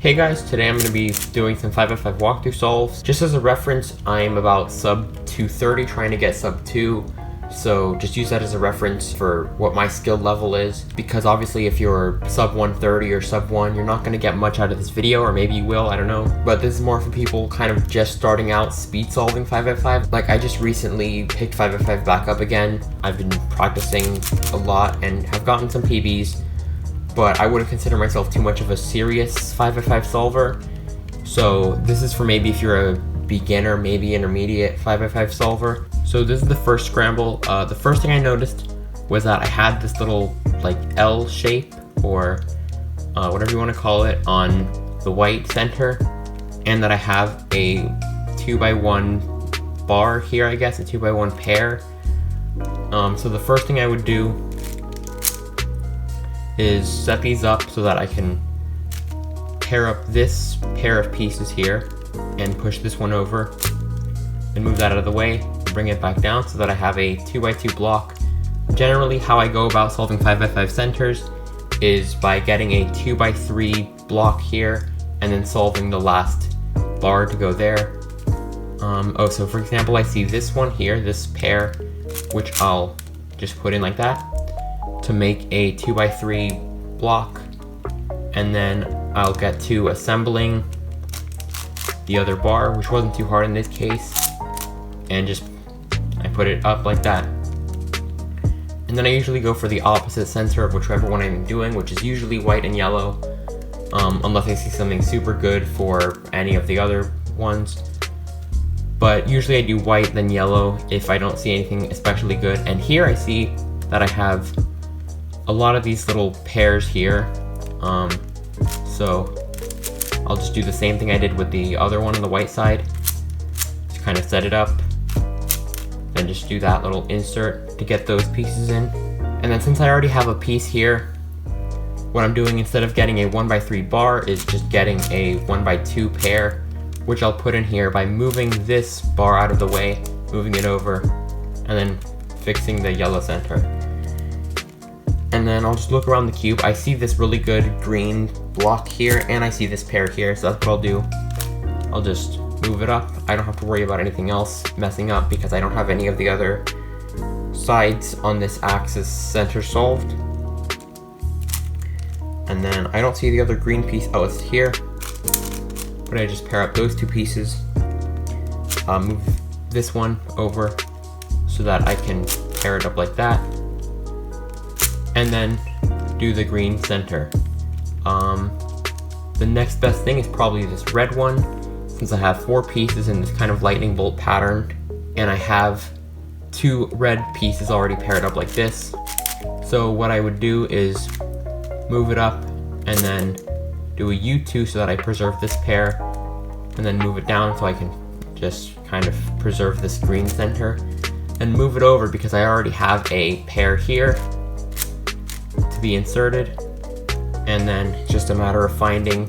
Hey guys, today I'm going to be doing some 5x5 walkthrough solves. Just as a reference, I'm about sub 230 trying to get sub 2. So just use that as a reference for what my skill level is. Because obviously if you're sub 130 or sub 1, you're not going to get much out of this video, or maybe you will, I don't know. But this is more for people kind of just starting out speed solving 5x5. Like I just recently picked 5x5 back up again. I've been practicing a lot and have gotten some PBs. But I wouldn't consider myself too much of a serious 5x5 solver. So this is for maybe if you're a beginner, maybe intermediate 5x5 solver. So this is the first scramble. The first thing I noticed was that I had this little like L shape, or whatever you want to call it, on the white center, and that I have a 2x1 bar here, I guess, a 2x1 pair. So the first thing I would do is set these up so that I can pair up this pair of pieces here and push this one over and move that out of the way, bring it back down so that I have a 2x2 block. Generally how I go about solving 5x5 centers is by getting a 2x3 block here and then solving the last bar to go there. So for example, I see this one here, this pair, which I'll just put in like that to make a 2x3 block, and then I'll get to assembling the other bar, which wasn't too hard in this case, and I put it up like that. And then I usually go for the opposite center of whichever one I'm doing, which is usually white and yellow, unless I see something super good for any of the other ones. But usually I do white then yellow if I don't see anything especially good. And here I see that I have a lot of these little pairs here, so I'll just do the same thing I did with the other one on the white side, just kind of set it up, then just do that little insert to get those pieces in. And then since I already have a piece here, what I'm doing instead of getting a 1x3 bar is just getting a 1x2 pair, which I'll put in here by moving this bar out of the way, moving it over, and then fixing the yellow center. And then I'll just look around the cube. I see this really good green block here, and I see this pair here, so that's what I'll do. I'll just move it up. I don't have to worry about anything else messing up because I don't have any of the other sides on this axis center solved. And then I don't see the other green piece. Oh, it's here. But I just pair up those two pieces. Move this one over so that I can pair it up like that. And then do the green center. The next best thing is probably this red one, since I have 4 pieces in this kind of lightning bolt pattern, and I have 2 red pieces already paired up like this. So what I would do is move it up and then do a U2 so that I preserve this pair, and then move it down so I can just kind of preserve this green center, and move it over because I already have a pair here to be inserted. And then it's just a matter of finding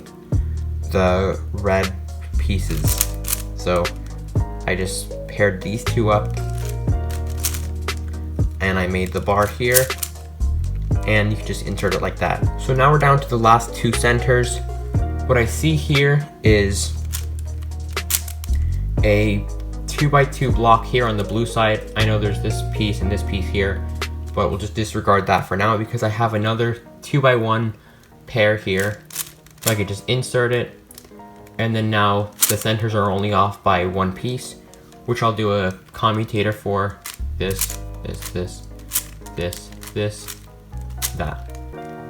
the red pieces. So I just paired these 2 up and I made the bar here, and you can just insert it like that. So now we're down to the last 2 centers. What I see here is a 2x2 block here on the blue side. I know there's this piece and this piece here, but we'll just disregard that for now because I have another 2x1 pair here. So I could just insert it, and then now the centers are only off by 1 piece, which I'll do a commutator for this, that.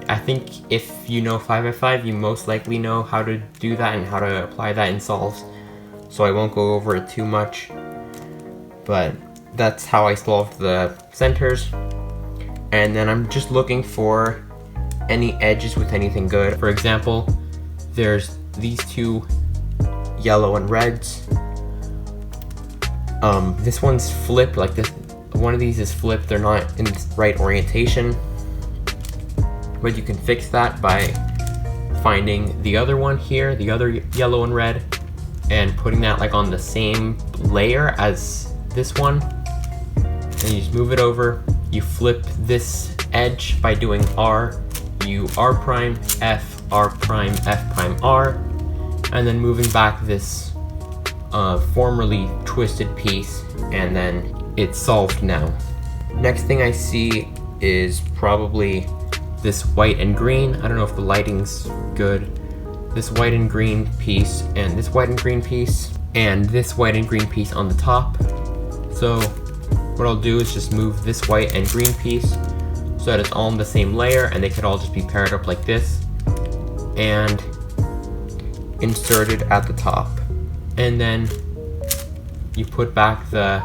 I think if you know 5x5, you most likely know how to do that and how to apply that in solves, so I won't go over it too much, but that's how I solved the centers. And then I'm just looking for any edges with anything good. For example, there's these 2 yellow and reds. This one's flipped, like this. One of these is flipped, they're not in the right orientation. But you can fix that by finding the other one here, the other yellow and red, and putting that like on the same layer as this one. And you just move it over. You flip this edge by doing R, U R prime, F, R prime, F prime, R, and then moving back this formerly twisted piece, and then it's solved now. Next thing I see is probably this white and green. I don't know if the lighting's good. This white and green piece, and this white and green piece, and this white and green piece on the top. So what I'll do is just move this white and green piece so that it's all in the same layer, and they could all just be paired up like this and inserted at the top. And then you put back the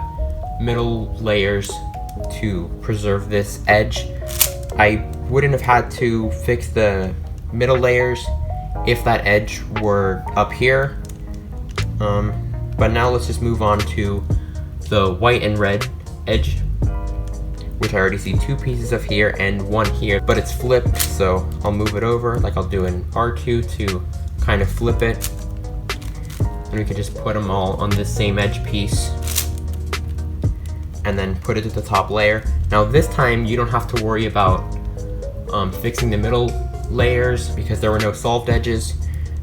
middle layers to preserve this edge. I wouldn't have had to fix the middle layers if that edge were up here. But now let's just move on to the white and red edge, which I already see two pieces of here and one here, but it's flipped, so I'll move it over, like I'll do an R2 to kind of flip it. And we can just put them all on this same edge piece and then put it to the top layer. Now this time you don't have to worry about fixing the middle layers because there were no solved edges,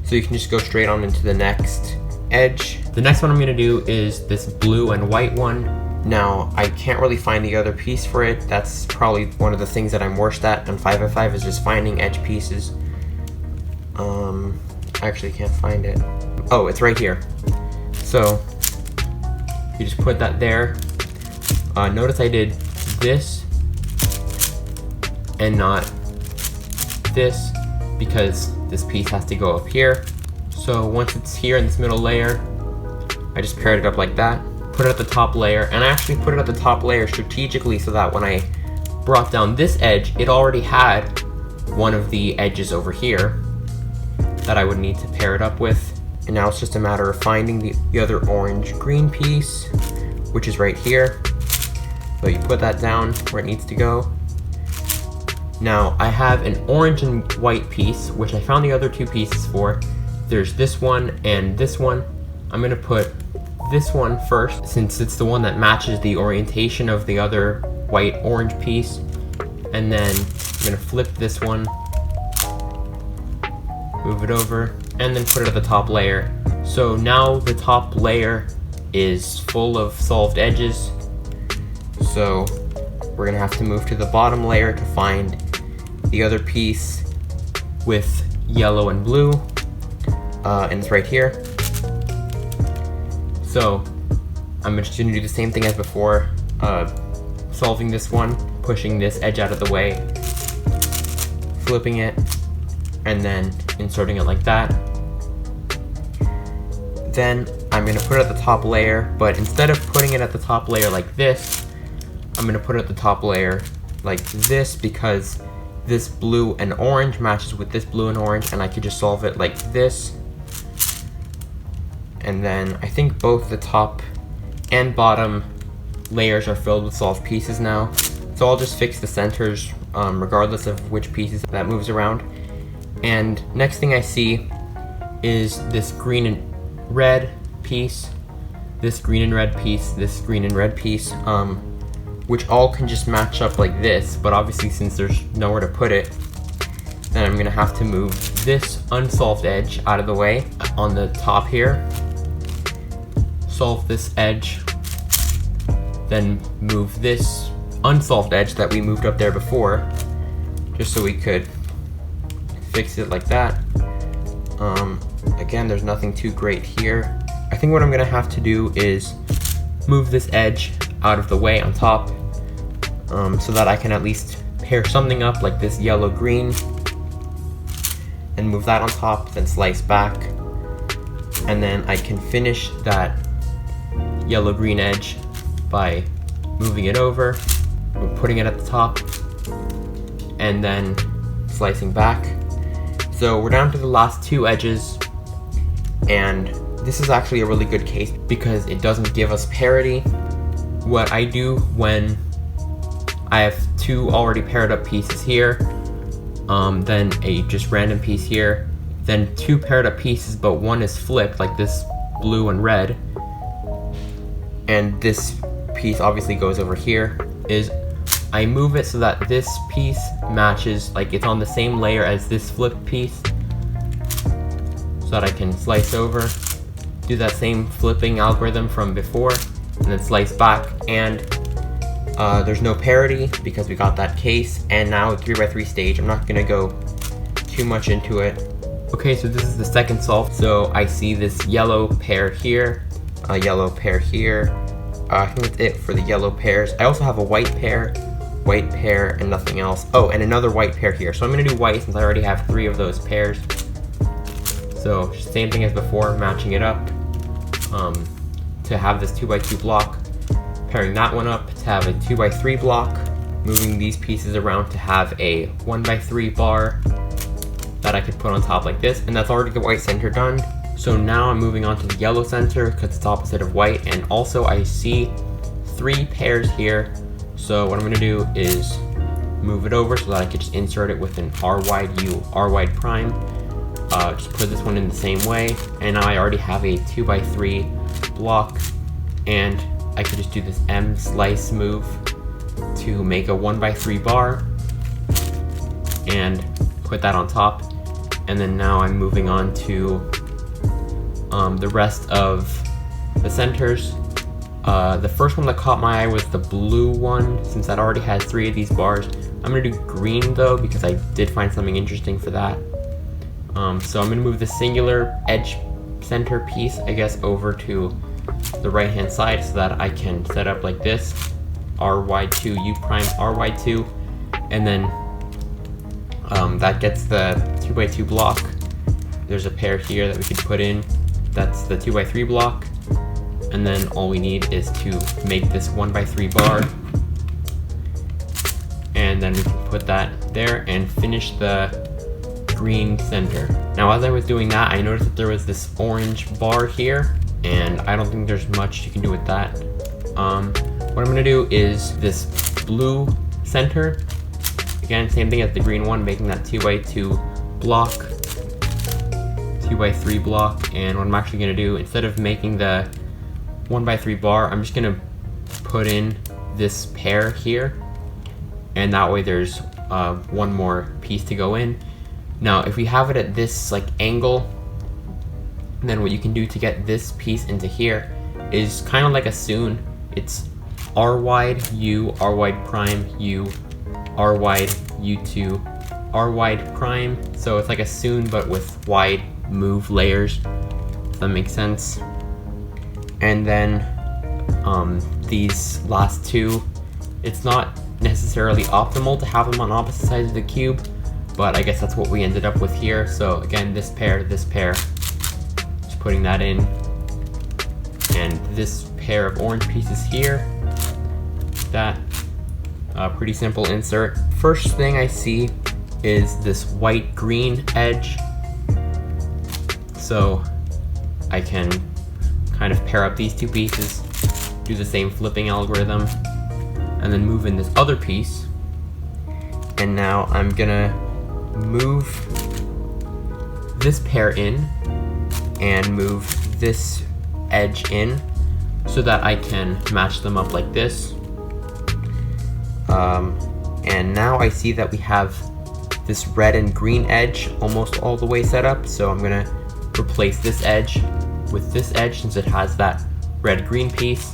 so you can just go straight on into the next edge. The next one I'm going to do is this blue and white one. Now I can't really find the other piece for it. That's probably one of the things that I'm worst at on 5x5 is just finding edge pieces. I actually can't find it. Oh, it's right here. So you just put that there. Notice I did this and not this because this piece has to go up here. So once it's here in this middle layer, I just paired it up like that, put it at the top layer, and I actually put it at the top layer strategically so that when I brought down this edge, it already had one of the edges over here that I would need to pair it up with. And now it's just a matter of finding the other orange-green piece, which is right here. So you put that down where it needs to go. Now I have an orange and white piece, which I found the other two pieces for. There's this one and this one. I'm gonna put this one first, since it's the one that matches the orientation of the other white-orange piece. And then I'm gonna flip this one, move it over, and then put it at the top layer. So now the top layer is full of solved edges. So we're gonna have to move to the bottom layer to find the other piece with yellow and blue, and it's right here. So I'm just gonna do the same thing as before, solving this one, pushing this edge out of the way, flipping it, and then inserting it like that. Then I'm gonna put it at the top layer, but instead of putting it at the top layer like this, I'm gonna put it at the top layer like this because this blue and orange matches with this blue and orange, and I could just solve it like this. And then I think both the top and bottom layers are filled with solved pieces now. So I'll just fix the centers regardless of which pieces that moves around. And next thing I see is this green and red piece, this green and red piece, this green and red piece, which all can just match up like this, but obviously since there's nowhere to put it, then I'm gonna have to move this unsolved edge out of the way on the top here, solve this edge, then move this unsolved edge that we moved up there before, just so we could fix it like that. Again, there's nothing too great here. I think what I'm gonna have to do is move this edge out of the way on top, so that I can at least pair something up like this yellow-green, and move that on top, then slice back, and then I can finish that yellow-green edge by moving it over, putting it at the top, and then slicing back. So we're down to the last two edges, and this is actually a really good case because it doesn't give us parity. What I do when I have two already paired up pieces here, then a just random piece here, then two paired up pieces but one is flipped like this blue and red, and this piece obviously goes over here, is I move it so that this piece matches, like it's on the same layer as this flipped piece. so that I can slice over, do that same flipping algorithm from before, and then slice back. And there's no parity because we got that case, and now 3x3 stage. I'm not gonna go too much into it. Okay, so this is the second solve. So I see this yellow pair here, a yellow pair here. I think that's it for the yellow pairs. I also have a white pair, and nothing else. Oh, and another white pair here. So I'm gonna do white since I already have 3 of those pairs. So same thing as before, matching it up to have this 2x2 block, pairing that one up to have a 2x3 block, moving these pieces around to have a 1x3 bar that I could put on top like this, and that's already the white center done. So now I'm moving on to the yellow center because it's opposite of white, and also I see 3 pairs here. So what I'm gonna do is move it over so that I could just insert it with an R wide U, R wide prime. Just put this one in the same way, and now I already have a 2x3 block, and I could just do this M slice move to make a 1x3 bar and put that on top. And then now I'm moving on to the rest of the centers. The first one that caught my eye was the blue one, since that already has 3 of these bars. I'm gonna do green though, because I did find something interesting for that. So I'm gonna move the singular edge center piece, I guess, over to the right hand side so that I can set up like this, RY2, U prime, RY2, and then that gets the 2x2 block. There's a pair here that we could put in, that's the 2x3 block, and then all we need is to make this 1x3 bar, and then we can put that there and finish the green center. Now as I was doing that, I noticed that there was this orange bar here, and I don't think there's much you can do with that. What I'm gonna do is this blue center, again same thing as the green one, making that 2x2 block, 2x3 block, and what I'm actually gonna do, instead of making the 1x3 bar, I'm just gonna put in this pair here, and that way there's one more piece to go in. Now if we have it at this like angle, then what you can do to get this piece into here is kind of like a soon. It's R wide U, R wide prime U, R wide U2, R wide prime. So it's like a soon but with wide move layers, if that makes sense. And then these last 2, it's not necessarily optimal to have them on opposite sides of the cube, but I guess that's what we ended up with here. So again, this pair, just putting that in, and this pair of orange pieces here, that pretty simple insert. First thing I see is this white green edge, so I can kind of pair up these 2 pieces, do the same flipping algorithm, and then move in this other piece. And now I'm gonna move this pair in and move this edge in so that I can match them up like this. And now I see that we have this red and green edge almost all the way set up, so I'm gonna replace this edge with this edge since it has that red-green piece,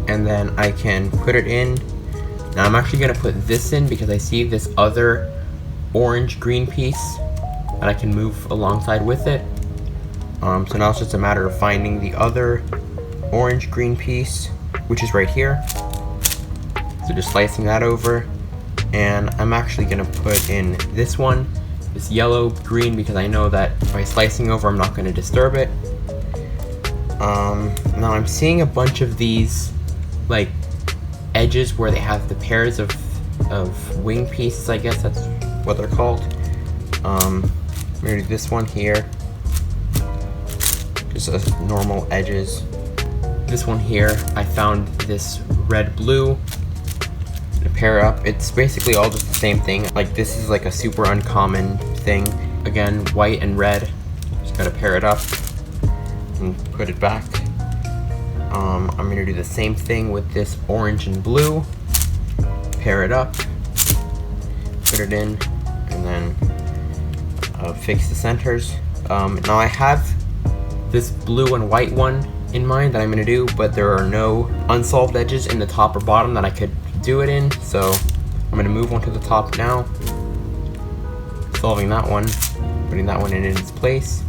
and then I can put it in. Now I'm actually gonna put this in because I see this other orange-green piece that I can move alongside with it. So now it's just a matter of finding the other orange-green piece, which is right here. So just slicing that over, and I'm actually gonna put in this one, this yellow-green, because I know that by slicing over I'm not gonna disturb it. Now I'm seeing a bunch of these like edges where they have the pairs of wing pieces, I guess that's what they're called. I'm gonna do this one here, just as normal edges. This one here, I found this red-blue to pair up. It's basically all just the same thing. Like this is like a super uncommon thing. Again, white and red, just gotta pair it up and put it back. I'm gonna do the same thing with this orange and blue, pair it up, put it in, and then fix the centers. Now I have this blue and white one in mind that I'm gonna do, but there are no unsolved edges in the top or bottom that I could do it in, so I'm gonna move one to the top now, solving that one, putting that one in its place,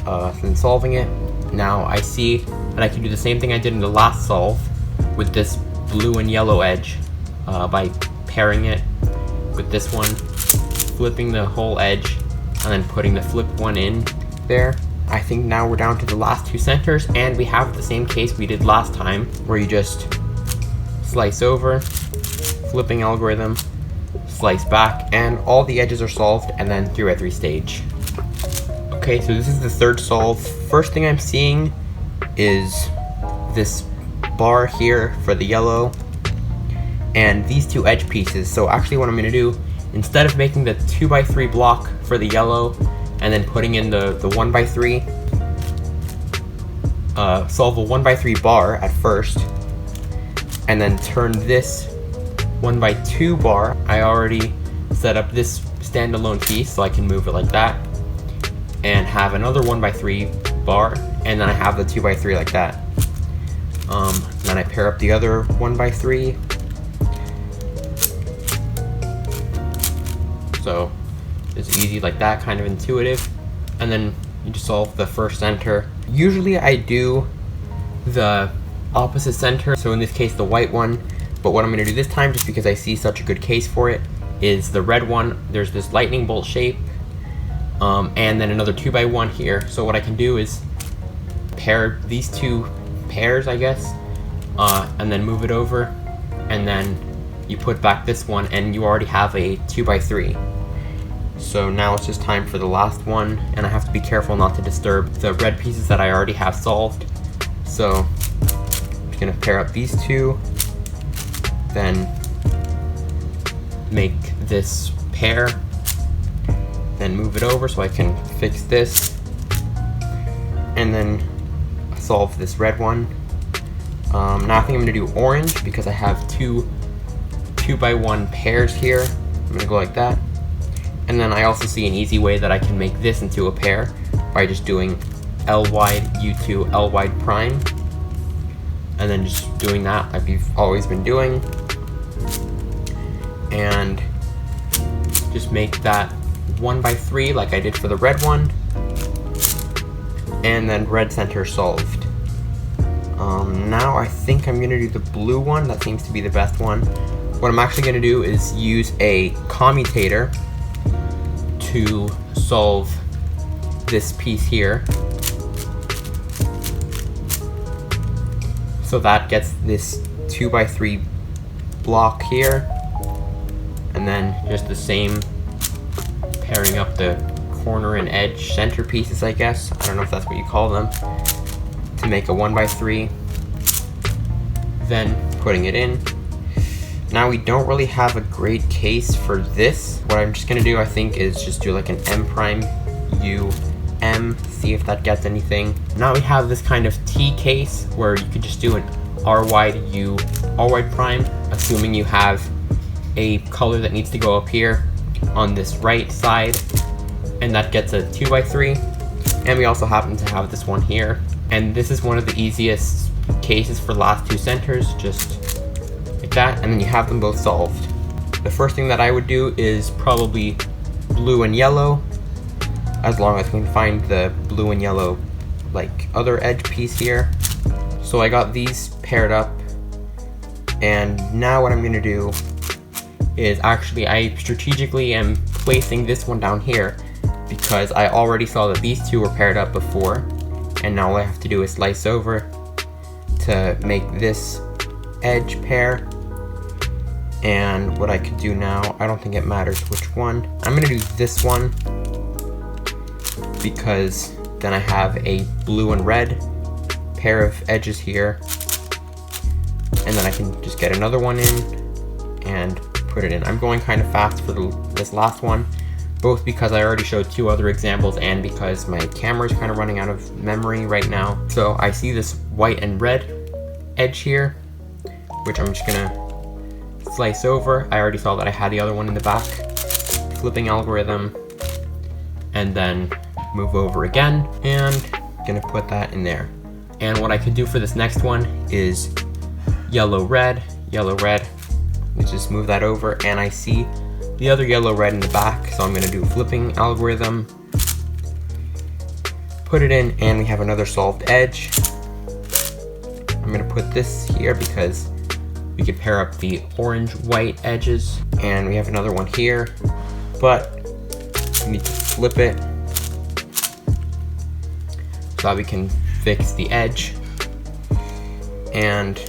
then solving it. Now I see that I can do the same thing I did in the last solve with this blue and yellow edge by pairing it with this one, flipping the whole edge, and then putting the flipped one in there. I think now we're down to the last two centers, and we have the same case we did last time, where you just slice over, flipping algorithm, slice back, and all the edges are solved, and then 3x3 stage. Okay, so this is the third solve. First thing I'm seeing is this bar here for the yellow, and these two edge pieces. So actually what I'm gonna do, instead of making the 2x3 block for the yellow, and then putting in the 1x3, solve a 1x3 bar at first, and then turn this 1x2 bar. I already set up this standalone piece so I can move it like that, and have another 1x3 bar, and then I have the 2x3 like that. Then I pair up the other 1x3. So it's easy like that, kind of intuitive. And then you just solve the first center. Usually I do the opposite center, so in this case the white one, but what I'm going to do this time, just because I see such a good case for it, is the red one. There's this lightning bolt shape, and then another 2x1 here. So what I can do is pair these two pairs, I guess, and then move it over, and then you put back this one, and you already have a 2x3. So now it's just time for the last one, and I have to be careful not to disturb the red pieces that I already have solved. So I'm just gonna pair up these two, then make this pair, then move it over so I can fix this, and then solve this red one. Now I think I'm gonna do orange because I have two 2x1 pairs here. I'm gonna go like that. And then I also see an easy way that I can make this into a pair by just doing L wide U2 L wide prime, and then just doing that like we've always been doing, and just make that 1x3 like I did for the red one, and then red center solved. Now I think I'm gonna do the blue one. That seems to be the best one. What I'm actually gonna do is use a commutator to solve this piece here. So that gets this 2x3 block here, and then just the same pairing up the corner and edge center pieces, I guess. I don't know if that's what you call them, to make a 1x3, then putting it in. Now we don't really have a great case for this. What I'm just gonna do, I think, is just do like an M prime U M, see if that gets anything. Now we have this kind of T case where you could just do an R wide U R wide prime, assuming you have a color that needs to go up here on this right side, and that gets a 2x3. And we also happen to have this one here, and this is one of the easiest cases for the last two centers, just like that, and then you have them both solved. The first thing that I would do is probably blue and yellow, as long as we can find the blue and yellow like other edge piece here. So I got these paired up, and now what I'm gonna do is actually I strategically am placing this one down here because I already saw that these two were paired up before, and now all I have to do is slice over to make this edge pair. And what I could do now, I don't think it matters which one. I'm gonna do this one because then I have a blue and red pair of edges here, and then I can just get another one in and put it in. I'm going kind of fast for this last one, both because I already showed two other examples and because my camera is kind of running out of memory right now. So I see this white and red edge here, which I'm just gonna slice over. I already saw that I had the other one in the back. Flipping algorithm, and then move over again, and gonna put that in there. And what I could do for this next one is yellow, red, let's just move that over, and I see the other yellow, red in the back, so I'm gonna do a flipping algorithm, put it in, and we have another solved edge. I'm gonna put this here because we could pair up the orange, white edges, and we have another one here, but we need to flip it so that we can fix the edge. And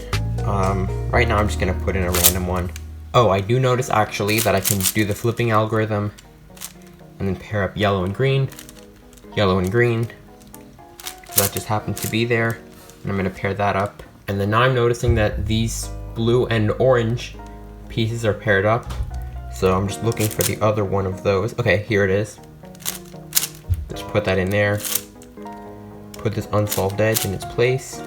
right now I'm just gonna put in a random one. Oh, I do notice actually that I can do the flipping algorithm and then pair up yellow and green. So that just happened to be there, and I'm gonna pair that up. And then now I'm noticing that these blue and orange pieces are paired up, so I'm just looking for the other one of those. Okay, here it is. Just put that in there, put this unsolved edge in its place,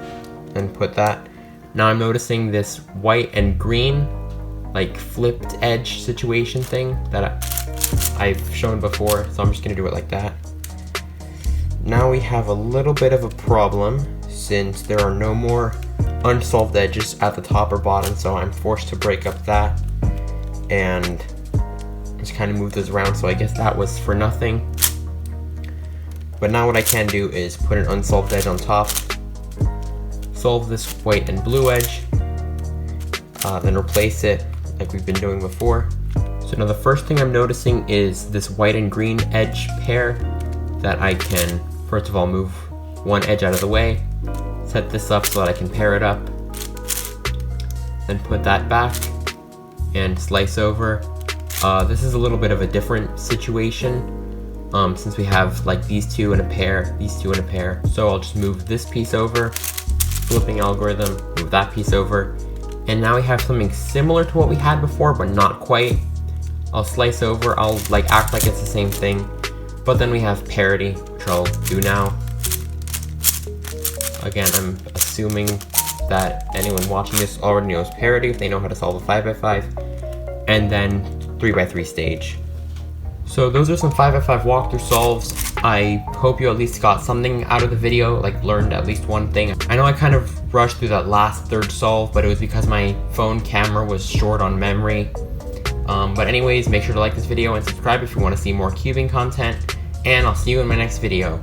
and put that. Now I'm noticing this white and green, like flipped edge situation thing that I've shown before, so I'm just gonna do it like that. Now we have a little bit of a problem since there are no more unsolved edges at the top or bottom, so I'm forced to break up that and just kind of move those around, so I guess that was for nothing. But now what I can do is put an unsolved edge on top, solve this white and blue edge, then replace it like we've been doing before. So now the first thing I'm noticing is this white and green edge pair that I can, first of all, move one edge out of the way, set this up so that I can pair it up, then put that back and slice over. This is a little bit of a different situation since we have like these two in a pair, So I'll just move this piece over, flipping algorithm, move that piece over, and now we have something similar to what we had before, but not quite. I'll slice over, I'll like act like it's the same thing, but then we have parity, which I'll do now. Again, I'm assuming that anyone watching this already knows parity if they know how to solve a 5x5, and then 3x3 stage. So those are some 5x5 walkthrough solves. I hope you at least got something out of the video, like learned at least one thing. I know I kind of rushed through that last third solve, but it was because my phone camera was short on memory. But anyways, make sure to like this video and subscribe if you want to see more cubing content, and I'll see you in my next video.